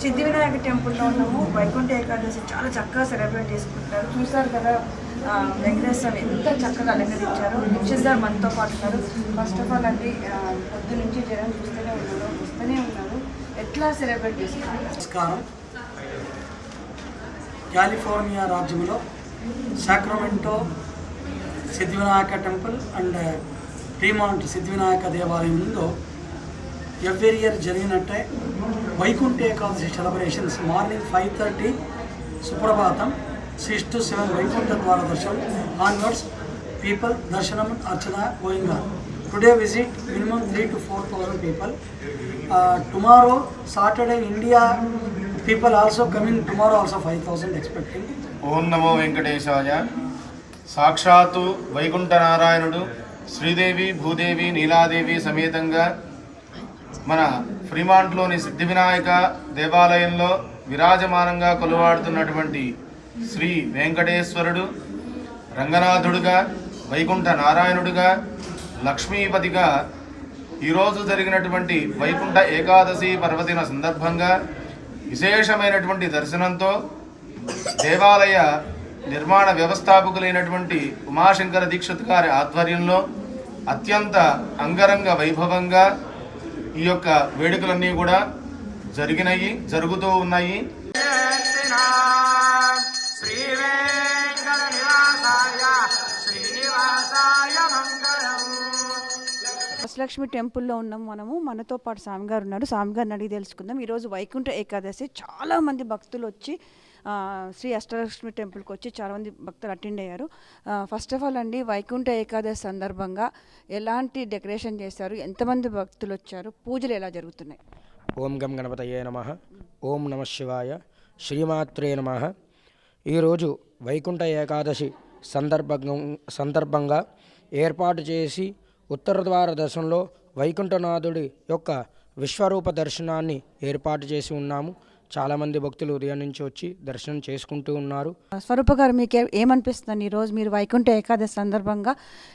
సిద్ధి వినాయక టెంపుల్లో ఉన్నాము. వైకుంఠ ఏకాదశి చాలా చక్కగా సెలబ్రేట్ చేసుకుంటారు. చూసారు కదా వెంకటేశ్వర స్వామి ఎంత చక్కగా అలంకరించారు. నిశ్చితారు మనతో పాటు ఉన్నారు. ఫస్ట్ ఆఫ్ ఆల్ అండి, పొద్దు నుంచి జనం వస్తూనే ఉన్నారు. ఎట్లా సెలబ్రేట్ చేసుకుంటారు? నమస్కారం. కాలిఫోర్నియా రాజ్యంలో Sacramento Siddhi Vinayaka temple and Fremont సిద్ధి వినాయక దేవాలయం ముందు ఎవ్రీ ఇయర్ జరిగినట్టే Vaikuntha Ekadashi celebrations morning 5:30 Suprabhatam 6 to 7 Vaikuntha ద్వార దర్శనం ఆన్వర్డ్స్ పీపుల్ దర్శనం అర్చన going on. Today visit minimum 3,000 to 4,000 people. Tomorrow Saturday India people also coming, tomorrow also 5,000 expecting. ఓం నమో వెంకటేశాయ. సాక్షాత్తు వైకుంఠ నారాయణుడు శ్రీదేవి భూదేవి నీలాదేవి సమేతంగా మన ఫ్రీమాంట్లోని సిద్ధి వినాయక దేవాలయంలో విరాజమానంగా కొలువాడుతున్నటువంటి శ్రీ వెంకటేశ్వరుడు రంగనాథుడుగా, వైకుంఠ నారాయణుడుగా, లక్ష్మీపతిగా ఈరోజు జరిగినటువంటి వైకుంఠ ఏకాదశి పర్వదిన సందర్భంగా విశేషమైనటువంటి దర్శనంతో దేవాలయ నిర్మాణ వ్యవస్థాపకులైనటువంటి ఉమాశంకర దీక్షిత్ గారి ఆధ్వర్యంలో అత్యంత అంగరంగ వైభవంగా ఈ యొక్క వేడుకలన్నీ కూడా జరుగుతూ ఉన్నాయి. లక్ష్మి టెంపుల్లో ఉన్నాం మనము. మనతో పాటు స్వామి గారు ఉన్నారు. స్వామి గారిని అడిగి తెలుసుకుందాం. ఈరోజు వైకుంఠ ఏకాదశి చాలామంది భక్తులు వచ్చి శ్రీ అష్టలక్ష్మి టెంపుల్కి వచ్చి చాలామంది భక్తులు అటెండ్ అయ్యారు. ఫస్ట్ ఆఫ్ ఆల్ అండి, వైకుంఠ ఏకాదశి సందర్భంగా ఎలాంటి డెకరేషన్ చేశారు, ఎంతమంది భక్తులు వచ్చారు, పూజలు ఎలా జరుగుతున్నాయి? ఓం గం గణపతయే నమః. ఓం నమః శివాయ. శ్రీమాత్రే నమః. ఈరోజు వైకుంఠ ఏకాదశి సందర్భంగా ఏర్పాటు చేసి ఉత్తర ద్వార దర్శనంలో వైకుంఠనాథుడి యొక్క విశ్వరూప దర్శనాన్ని ఏర్పాటు చేసి ఉన్నాము. చాలామంది భక్తులు ఉదయం నుంచి వచ్చి దర్శనం చేసుకుంటూ ఉన్నారు. స్వరూప గారు, మీకు ఏమనిపిస్తుంది? ఈరోజు మీరు వైకుంఠ ఏకాదశి సందర్భంగా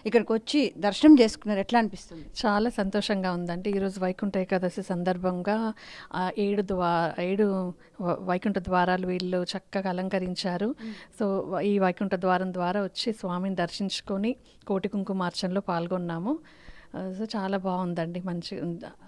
ఇక్కడికి వచ్చి దర్శనం చేసుకున్నారు, ఎట్లా అనిపిస్తుంది? చాలా సంతోషంగా ఉందండి. ఈరోజు వైకుంఠ ఏకాదశి సందర్భంగా 7 వైకుంఠ ద్వారాలు వీళ్ళు చక్కగా అలంకరించారు. సో ఈ వైకుంఠ ద్వారం ద్వారా వచ్చి స్వామిని దర్శించుకొని కోటి కుంకుమార్చనలో పాల్గొన్నాము. సో చాలా బాగుందండి, మంచి